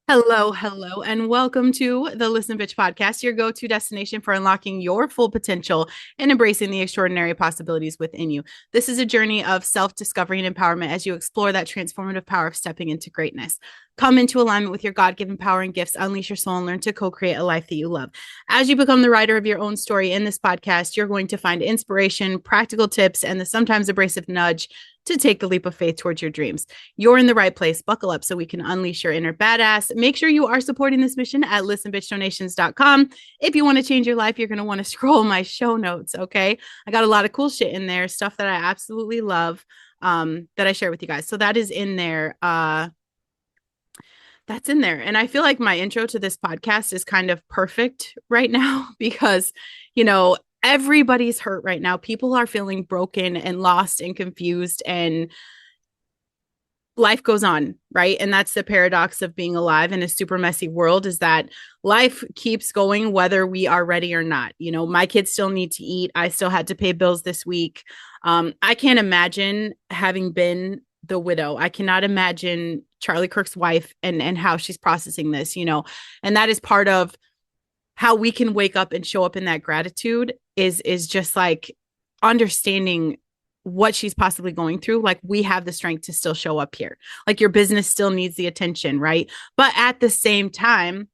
Hello, and welcome to the Listen Bitch podcast, your go to destination for unlocking your full potential and embracing the extraordinary possibilities within you. This is a journey of self discovery and empowerment as you explore that transformative power of stepping into greatness. Come into alignment with your God given power and gifts, unleash your soul, and learn to co create a life that you love. As you become the writer of your own story in this podcast, you're going to find inspiration, practical tips, and the sometimes abrasive nudge to take the leap of faith towards your dreams. You're in the right place. Buckle up so we can unleash your inner badass. Make sure you are supporting this mission at listenbitchdonations.com. If you want to change your life, you're going to want to scroll my show notes. Okay. I got a lot of cool shit in there, stuff that I absolutely love that I share with you guys. So that is in there. That's in there. And I feel like my intro to this podcast is kind of perfect right now because, everybody's hurt right now. People are feeling broken and lost and confused, and life goes on, right? And that's the paradox of being alive in a super messy world, is that life keeps going whether we are ready or not. My kids still need to eat. I still had to pay bills this week. I can't imagine having been the widow. I cannot imagine Charlie Kirk's wife and how she's processing this, and that is part of how we can wake up and show up in that gratitude is just like understanding what she's possibly going through. Like, we have the strength to still show up here. Like, your business still needs the attention, right? But at the same time,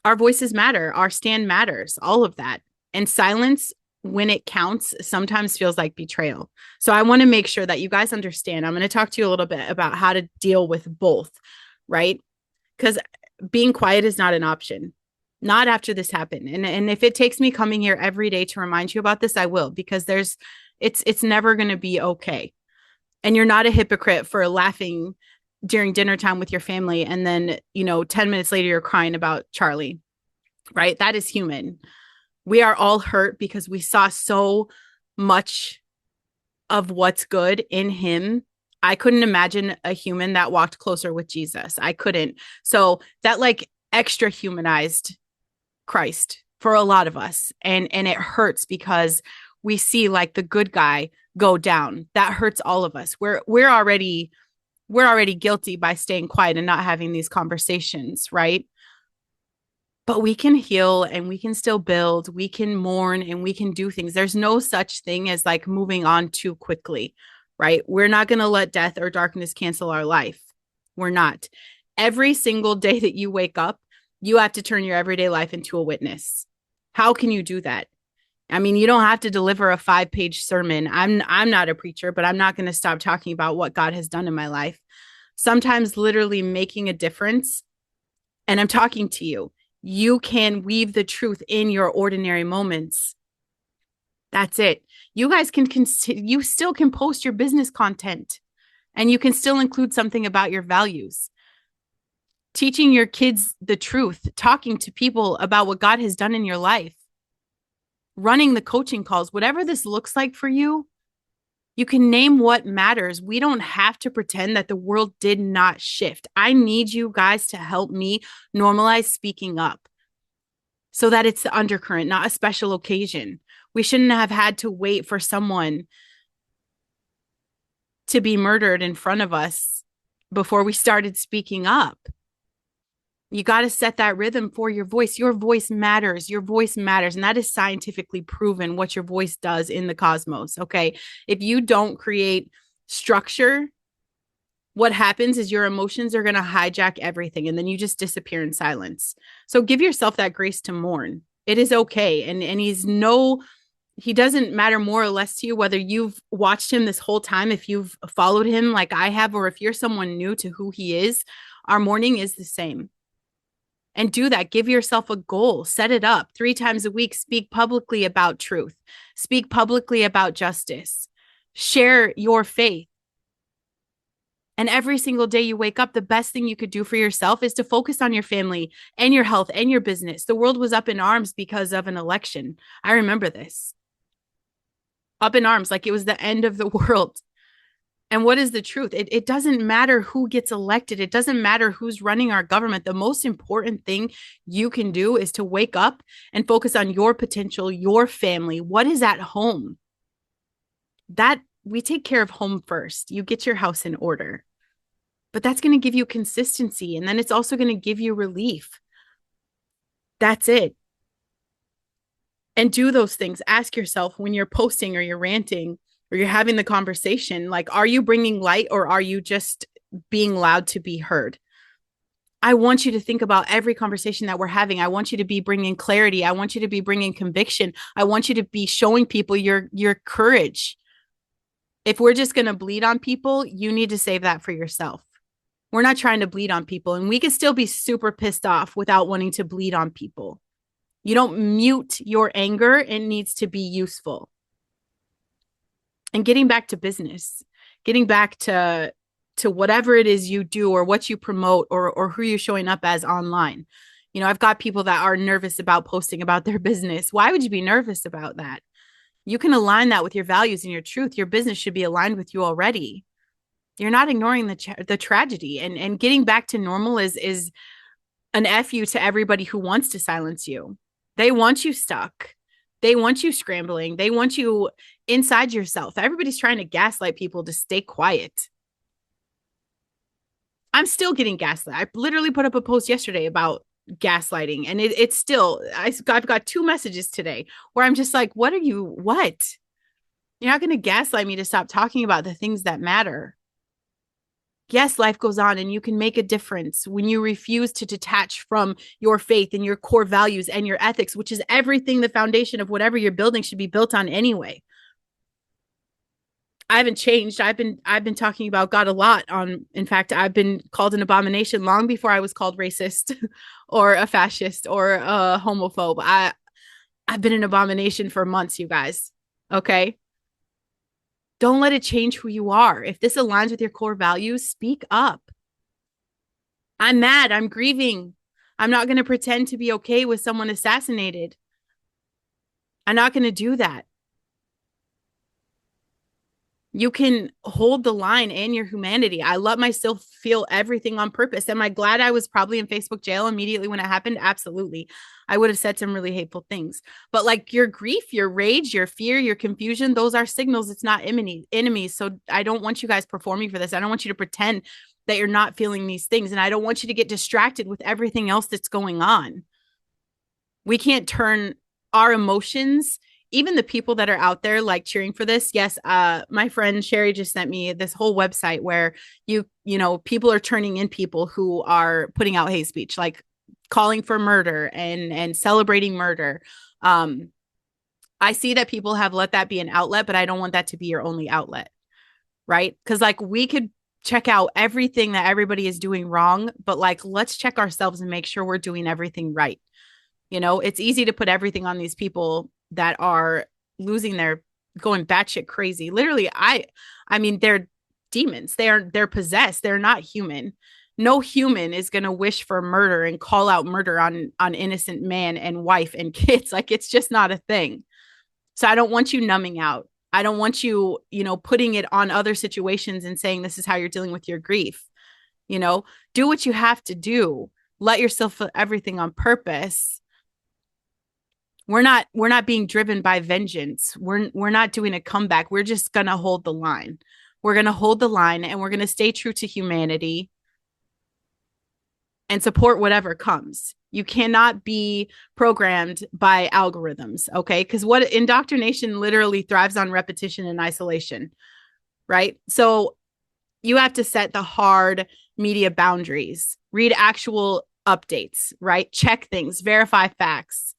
our voices matter, our stand matters, all of that. And silence, when it counts, sometimes feels like betrayal. So I want to make sure that you guys understand. I'm going to talk to you a little bit about how to deal with both, right? Because being quiet is not an option. Not after this happened. And if it takes me coming here every day to remind you about this, I will, because it's never going to be okay. And you're not a hypocrite for laughing during dinner time with your family and then, 10 minutes later you're crying about Charlie, right? That is human. We are all hurt because we saw so much of what's good in him. I couldn't imagine a human that walked closer with Jesus. I couldn't. So that like extra humanized Christ for a lot of us. And it hurts because we see like the good guy go down. That hurts all of us. We're already guilty by staying quiet and not having these conversations, right? But we can heal and we can still build, we can mourn and we can do things. There's no such thing as like moving on too quickly, right? We're not going to let death or darkness cancel our life. We're not. Every single day that you wake up, you have to turn your everyday life into a witness. How can you do that? I mean, you don't have to deliver a 5-page sermon. I'm not a preacher, but I'm not going to stop talking about what God has done in my life. Sometimes literally making a difference. And I'm talking to you. You can weave the truth in your ordinary moments. That's it. You guys you still can post your business content and you can still include something about your values. Teaching your kids the truth, talking to people about what God has done in your life, running the coaching calls, whatever this looks like for you, you can name what matters. We don't have to pretend that the world did not shift. I need you guys to help me normalize speaking up so that it's the undercurrent, not a special occasion. We shouldn't have had to wait for someone to be murdered in front of us before we started speaking up. You got to set that rhythm for your voice. Your voice matters. Your voice matters. And that is scientifically proven what your voice does in the cosmos. Okay. If you don't create structure, what happens is your emotions are going to hijack everything. And then you just disappear in silence. So give yourself that grace to mourn. It is okay. And he doesn't matter more or less to you, whether you've watched him this whole time, if you've followed him like I have, or if you're someone new to who he is. Our mourning is the same. And do that. Give yourself a goal. Set it up 3 times a week. Speak publicly about truth. Speak publicly about justice. Share your faith. And every single day you wake up, the best thing you could do for yourself is to focus on your family and your health and your business. The world was up in arms because of an election. I remember this. Up in arms, like it was the end of the world. And what is the truth? It doesn't matter who gets elected. It doesn't matter who's running our government. The most important thing you can do is to wake up and focus on your potential, your family. What is at home? That we take care of home first. You get your house in order. but that's going to give you consistency. And then it's also going to give you relief. That's it. And do those things. Ask yourself when you're posting or you're ranting or you're having the conversation, like, are you bringing light or are you just being loud to be heard? I want you to think about every conversation that we're having. I want you to be bringing clarity. I want you to be bringing conviction. I want you to be showing people your courage. If we're just going to bleed on people, you need to save that for yourself. We're not trying to bleed on people, and we can still be super pissed off without wanting to bleed on people. You don't mute your anger. It needs to be useful. And getting back to business, getting back to whatever it is you do or what you promote or who you're showing up as online. You know, I've got people that are nervous about posting about their business. Why would you be nervous about that? You can align that with your values and your truth. Your business should be aligned with you already. You're not ignoring the tragedy, and getting back to normal is an FU to everybody who wants to silence you. They want you stuck. They want you scrambling. They want you inside yourself. Everybody's trying to gaslight people to stay quiet. I'm still getting gaslit. I literally put up a post yesterday about gaslighting, and it's still, I've got 2 messages today where I'm just like, what? You're not going to gaslight me to stop talking about the things that matter. Yes, life goes on and you can make a difference when you refuse to detach from your faith and your core values and your ethics, which is everything. The foundation of whatever you're building should be built on anyway. I haven't changed. I've been talking about God a lot in fact, I've been called an abomination long before I was called racist or a fascist or a homophobe. I've been an abomination for months, you guys. Okay? Don't let it change who you are. If this aligns with your core values, speak up. I'm mad. I'm grieving. I'm not going to pretend to be okay with someone assassinated. I'm not going to do that. You can hold the line in your humanity. I let myself feel everything on purpose. Am I glad I was probably in Facebook jail immediately when it happened? Absolutely. I would have said some really hateful things. But like your grief, your rage, your fear, your confusion, those are signals. It's not enemies. So I don't want you guys performing for this. I don't want you to pretend that you're not feeling these things. And I don't want you to get distracted with everything else that's going on. We can't turn our emotions, even the people that are out there like cheering for this. Yes, my friend Sherry just sent me this whole website where you know, people are turning in people who are putting out hate speech, like calling for murder and celebrating murder. I see that people have let that be an outlet, but I don't want that to be your only outlet, right? Because like we could check out everything that everybody is doing wrong, but like let's check ourselves and make sure we're doing everything right. You know, it's easy to put everything on these people that are going batshit crazy. Literally, I mean, they're demons. They're possessed. They're not human. No human is going to wish for murder and call out murder on innocent man and wife and kids. Like, it's just not a thing. So I don't want you numbing out. I don't want you, putting it on other situations and saying this is how you're dealing with your grief. Do what you have to do. Let yourself feel everything on purpose. We're not being driven by vengeance. We're not doing a comeback. We're just going to hold the line. We're going to hold the line and we're going to stay true to humanity and support whatever comes. You cannot be programmed by algorithms, okay? Because what indoctrination literally thrives on repetition and isolation, right? So you have to set the hard media boundaries, read actual updates, right? Check things, verify facts.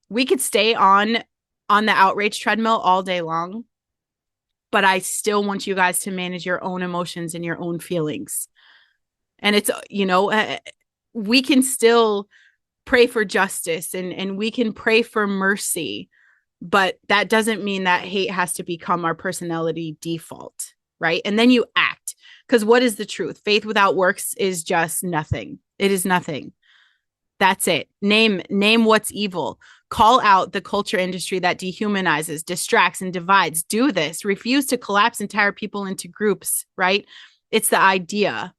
We could stay on the outrage treadmill all day long, but I still want you guys to manage your own emotions and your own feelings. And it's, we can still pray for justice and we can pray for mercy, but that doesn't mean that hate has to become our personality default, right? And then you act, because what is the truth? Faith without works is just nothing. It is nothing. That's it. Name what's evil. Call out the culture industry that dehumanizes, distracts, and divides. Do this. Refuse to collapse entire people into groups, right? It's the idea.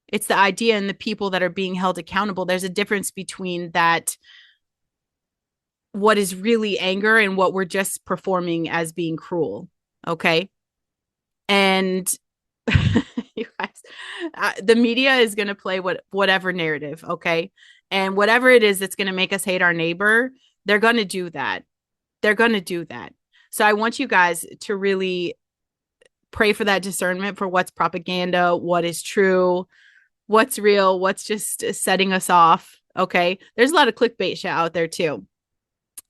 It's the idea and the people that are being held accountable. There's a difference between that, what is really anger and what we're just performing as being cruel. Okay. And you guys, The media is going to play whatever narrative, okay? And whatever it is that's going to make us hate our neighbor, they're going to do that. They're going to do that. So I want you guys to really pray for that discernment for what's propaganda, what is true, what's real, what's just setting us off. Okay. There's a lot of clickbait shit out there too.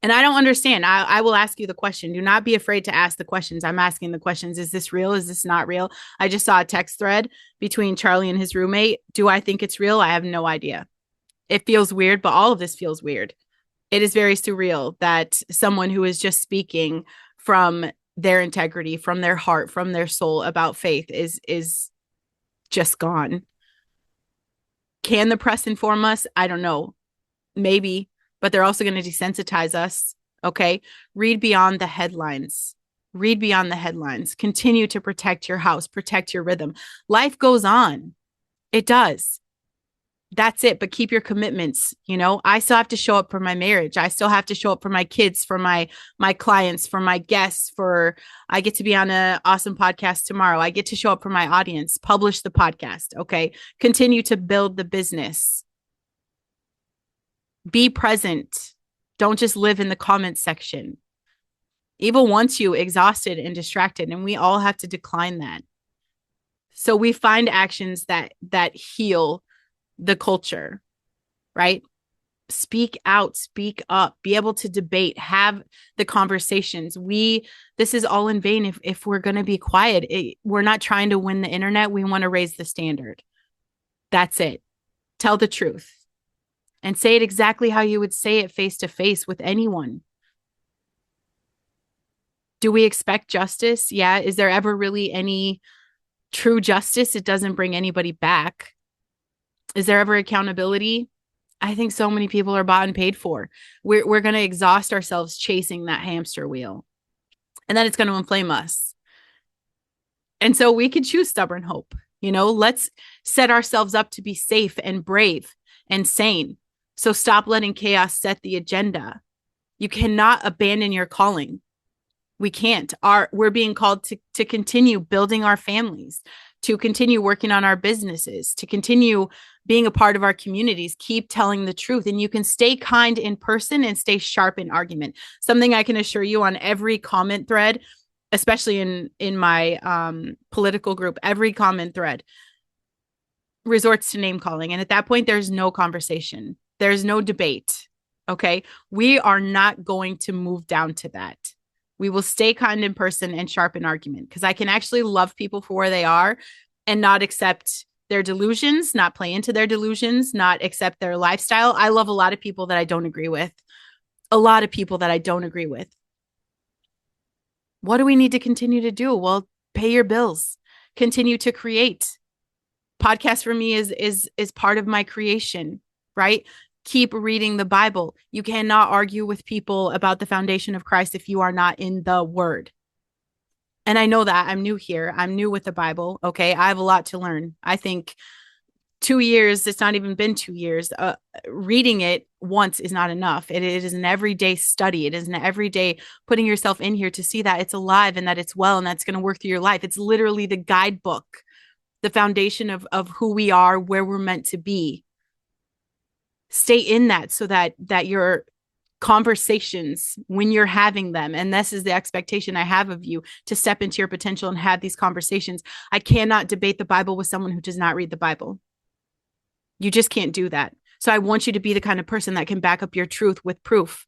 And I don't understand. I will ask you the question. Do not be afraid to ask the questions. I'm asking the questions. Is this real? Is this not real? I just saw a text thread between Charlie and his roommate. Do I think it's real? I have no idea. It feels weird, but all of this feels weird. It is very surreal that someone who is just speaking from their integrity, from their heart, from their soul about faith is just gone. Can the press inform us? I don't know. Maybe, but they're also going to desensitize us. Okay. Read beyond the headlines. Read beyond the headlines. Continue to protect your house, protect your rhythm. Life goes on. It does. That's it. But keep your commitments. You know, I still have to show up for my marriage. I still have to show up for my kids, for my clients, for my guests, I get to be on an awesome podcast tomorrow. I get to show up for my audience, publish the podcast. Okay. Continue to build the business. Be present. Don't just live in the comments section. Evil wants you exhausted and distracted, and we all have to decline that. So we find actions that heal the culture, right? Speak out, speak up, be able to debate, have the conversations. This is all in vain if we're going to be quiet. We're not trying to win the internet. We want to raise the standard. That's it. Tell the truth and say it exactly how you would say it face to face with anyone. Do we expect justice? Yeah. Is there ever really any true justice? It doesn't bring anybody back. Is there ever accountability? I think so many people are bought and paid for. We're going to exhaust ourselves chasing that hamster wheel. And then it's going to inflame us. And so we could choose stubborn hope. You know, let's set ourselves up to be safe and brave and sane. So stop letting chaos set the agenda. You cannot abandon your calling. We can't. We're being called to continue building our families, to continue working on our businesses, to continue being a part of our communities, keep telling the truth. And you can stay kind in person and stay sharp in argument. Something I can assure you on every comment thread, especially in my political group, every comment thread resorts to name calling. And at that point, there's no conversation. There's no debate. Okay. We are not going to move down to that. We will stay kind in person and sharp in argument, because I can actually love people for where they are and not accept their delusions, not play into their delusions, not accept their lifestyle. I love a lot of people that I don't agree with. What do we need to continue to do? Well, pay your bills, continue to create. Podcast for me is part of my creation, right? Keep reading the Bible. You cannot argue with people about the foundation of Christ if you are not in the Word. And I know that. I'm new here. I'm new with the Bible. Okay. I have a lot to learn. I think 2 years, it's not even been 2 years. Reading it once is not enough. It is an everyday study. It is an everyday putting yourself in here to see that it's alive and that it's well and that's going to work through your life. It's literally the guidebook, the foundation of who we are, where we're meant to be. Stay in that so that your conversations, when you're having them, and this is the expectation I have of you, to step into your potential and have these conversations. I cannot debate the Bible with someone who does not read the Bible. You just can't do that. So I want you to be the kind of person that can back up your truth with proof.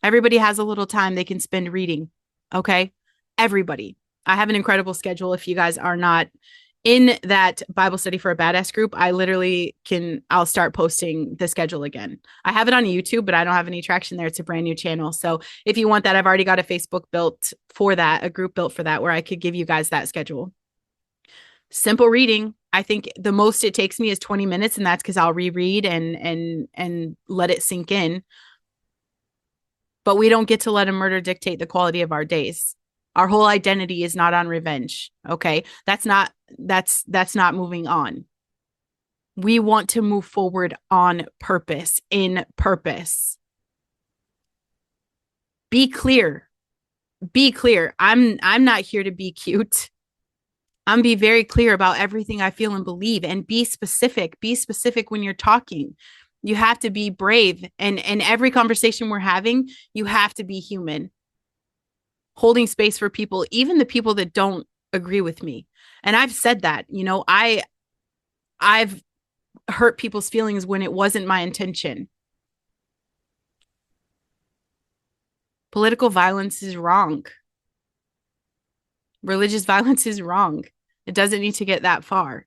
Everybody has a little time they can spend reading. Okay. Everybody. I have an incredible schedule. If you guys are not in that Bible study for a badass group, I'll start posting the schedule again. I have it on YouTube, but I don't have any traction there. It's a brand new channel. So if you want that, I've already got a Facebook built for that, a group built for that, where I could give you guys that schedule. Simple reading. I think the most it takes me is 20 minutes, and that's because I'll reread and let it sink in. But we don't get to let a murder dictate the quality of our days. Our whole identity is not on revenge. Okay. That's not moving on. We want to move forward on purpose, in purpose. Be clear. I'm not here to be cute. I'm be very clear about everything I feel and believe, and be specific. Be specific when you're talking. You have to be brave. And every conversation we're having, you have to be human, holding space for people, even the people that don't agree with me. And I've said that, I've hurt people's feelings when it wasn't my intention. Political violence is wrong. Religious violence is wrong. It doesn't need to get that far.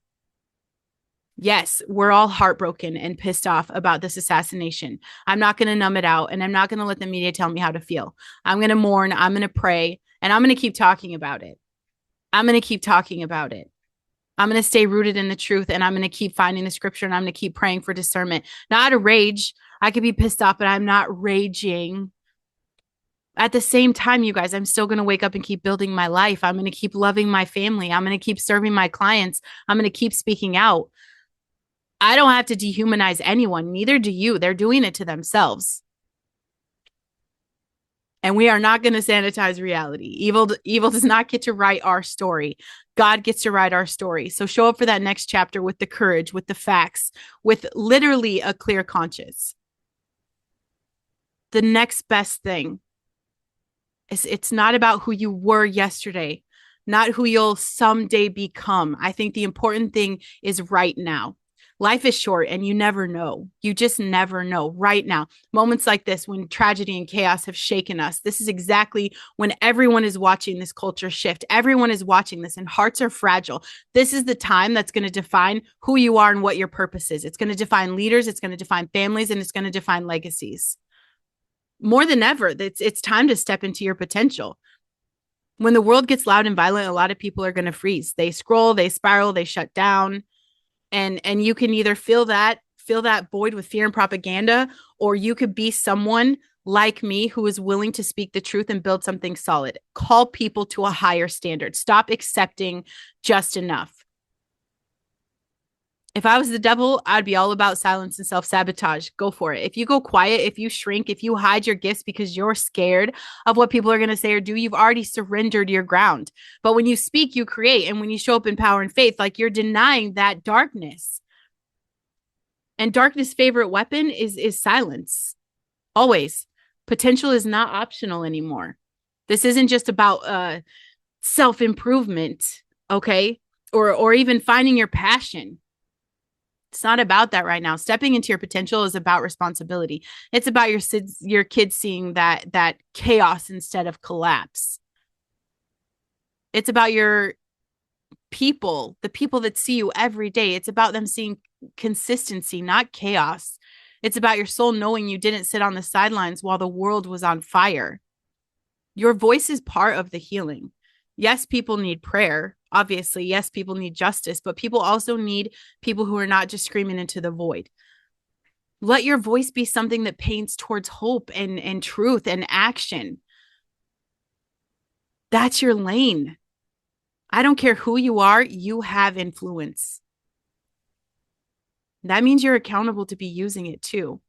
Yes, we're all heartbroken and pissed off about this assassination. I'm not going to numb it out, and I'm not going to let the media tell me how to feel. I'm going to mourn, I'm going to pray, and I'm going to keep talking about it. I'm going to keep talking about it. I'm going to stay rooted in the truth, and I'm going to keep finding the scripture, and I'm going to keep praying for discernment. Not out of rage. I could be pissed off, but I'm not raging. At the same time, you guys, I'm still going to wake up and keep building my life. I'm going to keep loving my family. I'm going to keep serving my clients. I'm going to keep speaking out. I don't have to dehumanize anyone. Neither do you. They're doing it to themselves. And we are not going to sanitize reality. Evil does not get to write our story. God gets to write our story. So show up for that next chapter with the courage, with the facts, with literally a clear conscience. The next best thing is, it's not about who you were yesterday, not who you'll someday become. I think the important thing is right now. Life is short, and you never know. You just never know. Right now, moments like this, when tragedy and chaos have shaken us, this is exactly when everyone is watching this culture shift. Everyone is watching this, and hearts are fragile. This is the time that's going to define who you are and what your purpose is. It's going to define leaders, it's going to define families, and it's going to define legacies. More than ever, it's time to step into your potential. When the world gets loud and violent, a lot of people are going to freeze. They scroll, they spiral, they shut down. And you can either fill that void with fear and propaganda, or you could be someone like me who is willing to speak the truth and build something solid. Call people to a higher standard. Stop accepting just enough. If I was the devil, I'd be all about silence and self-sabotage. Go for it. If you go quiet, if you shrink, if you hide your gifts because you're scared of what people are going to say or do, you've already surrendered your ground. But when you speak, you create. And when you show up in power and faith, like, you're denying that darkness. And darkness' favorite weapon is silence. Always. Potential is not optional anymore. This isn't just about self-improvement, okay? Or even finding your passion. It's not about that right now. Stepping into your potential is about responsibility. It's about your kids seeing that chaos instead of collapse. It's about your people, the people that see you every day. It's about them seeing consistency, not chaos. It's about your soul knowing you didn't sit on the sidelines while the world was on fire. Your voice is part of the healing. Yes, people need prayer. Obviously, yes, people need justice, but people also need people who are not just screaming into the void. Let your voice be something that paints towards hope and truth and action. That's your lane. I don't care who you are, you have influence. That means you're accountable to be using it too.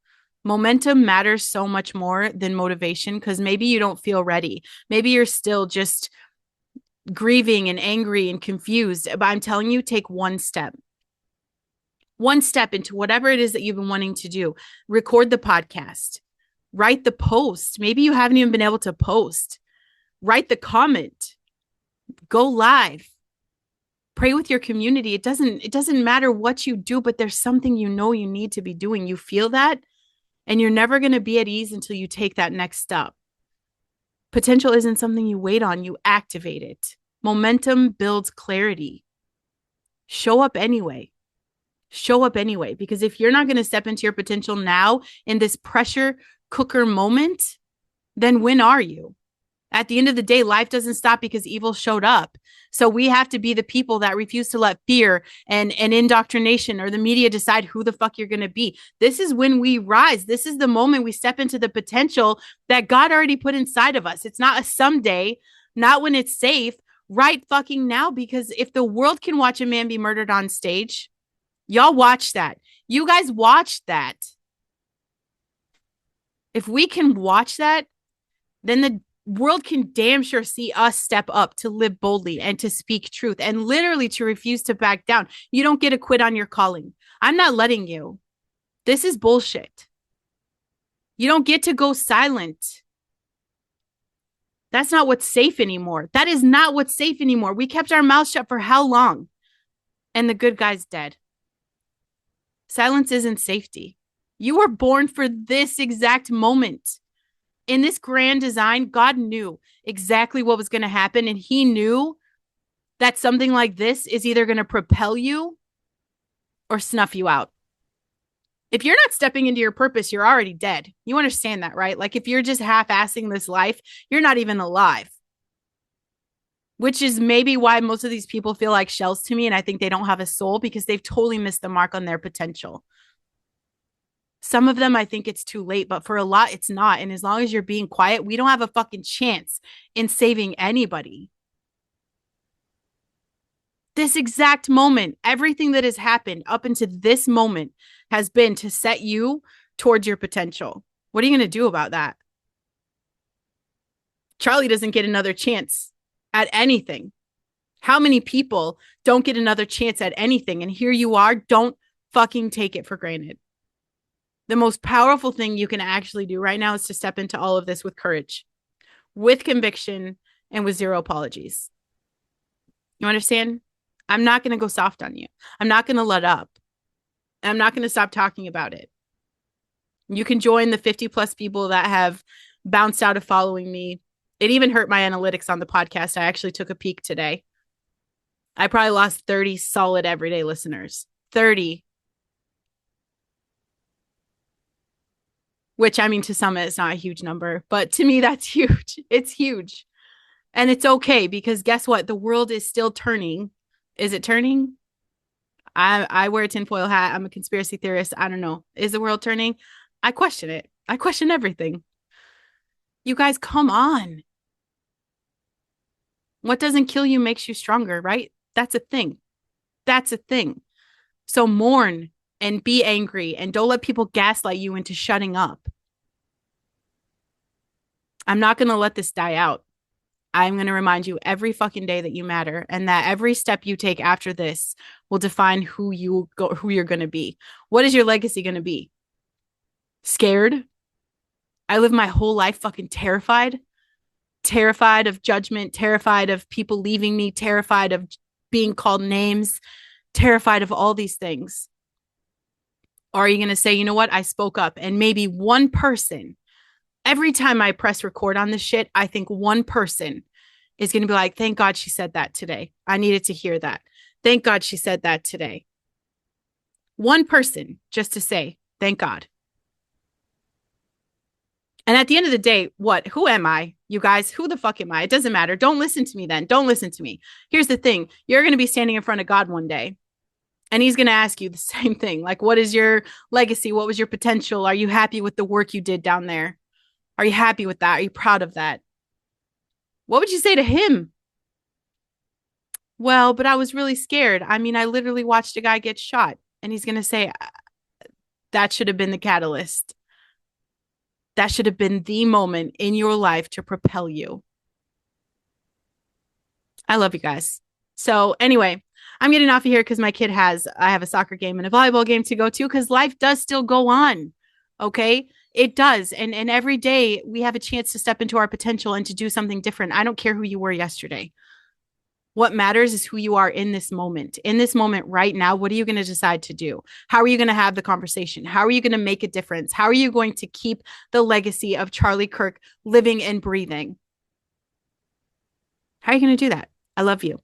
Momentum matters so much more than motivation, because maybe you don't feel ready. Maybe you're still just grieving and angry and confused. But I'm telling you, take one step into whatever it is that you've been wanting to do. Record the podcast, write the post. Maybe you haven't even been able to post. Write the comment, go live, pray with your community. It doesn't matter what you do, but there's something you know you need to be doing. You feel that, and you're never going to be at ease until you take that next step. Potential isn't something you wait on, you activate it. Momentum builds clarity. Show up anyway. Show up anyway, because if you're not going to step into your potential now in this pressure cooker moment, then when are you? At the end of the day, life doesn't stop because evil showed up. So we have to be the people that refuse to let fear and indoctrination or the media decide who the fuck you're going to be. This is when we rise. This is the moment we step into the potential that God already put inside of us. It's not a someday, not when it's safe, right fucking now. Because if the world can watch a man be murdered on stage, y'all watch that. You guys watch that. If we can watch that, then world can damn sure see us step up to live boldly and to speak truth and literally to refuse to back down. You don't get to quit on your calling. I'm not letting you. This is bullshit. You don't get to go silent. That's not what's safe anymore. That is not what's safe anymore. We kept our mouths shut for how long? And the good guy's dead. Silence isn't safety. You were born for this exact moment. In this grand design, God knew exactly what was going to happen. And he knew that something like this is either going to propel you or snuff you out. If you're not stepping into your purpose, you're already dead. You understand that, right? Like if you're just half-assing this life, you're not even alive. Which is maybe why most of these people feel like shells to me. And I think they don't have a soul because they've totally missed the mark on their potential. Some of them, I think it's too late, but for a lot, it's not. And as long as you're being quiet, we don't have a fucking chance in saving anybody. This exact moment, everything that has happened up until this moment has been to set you towards your potential. What are you going to do about that? Charlie doesn't get another chance at anything. How many people don't get another chance at anything? And here you are. Don't fucking take it for granted. The most powerful thing you can actually do right now is to step into all of this with courage, with conviction, and with zero apologies. You understand? I'm not going to go soft on you. I'm not going to let up. I'm not going to stop talking about it. You can join the 50 plus people that have bounced out of following me. It even hurt my analytics on the podcast. I actually took a peek today. I probably lost 30 solid everyday listeners. 30. Which, I mean, to some, it's not a huge number. But to me, that's huge. It's huge. And it's okay because guess what? The world is still turning. Is it turning? I wear a tinfoil hat. I'm a conspiracy theorist. I don't know. Is the world turning? I question it. I question everything. You guys, come on. What doesn't kill you makes you stronger, right? That's a thing. That's a thing. So mourn and be angry and don't let people gaslight you into shutting up. I'm not going to let this die out. I'm going to remind you every fucking day that you matter and that every step you take after this will define who you're going to be. What is your legacy going to be? Scared? I live my whole life fucking terrified of judgment, terrified of people leaving me, terrified of being called names, terrified of all these things. Or are you going to say, you know what? I spoke up and maybe one person, every time I press record on this shit, I think one person is going to be like, thank God she said that today. I needed to hear that. Thank God she said that today. One person just to say, thank God. And at the end of the day, what? Who am I? You guys, who the fuck am I? It doesn't matter. Don't listen to me then. Don't listen to me. Here's the thing. You're going to be standing in front of God one day. And he's going to ask you the same thing. Like, what is your legacy? What was your potential? Are you happy with the work you did down there? Are you happy with that? Are you proud of that? What would you say to him? Well, but I was really scared. I mean, I literally watched a guy get shot. And he's going to say, that should have been the catalyst. That should have been the moment in your life to propel you. I love you guys. So anyway, I'm getting off of here because I have a soccer game and a volleyball game to go to because life does still go on. Okay. It does. And every day we have a chance to step into our potential and to do something different. I don't care who you were yesterday. What matters is who you are in this moment. In this moment right now, what are you going to decide to do? How are you going to have the conversation? How are you going to make a difference? How are you going to keep the legacy of Charlie Kirk living and breathing? How are you going to do that? I love you.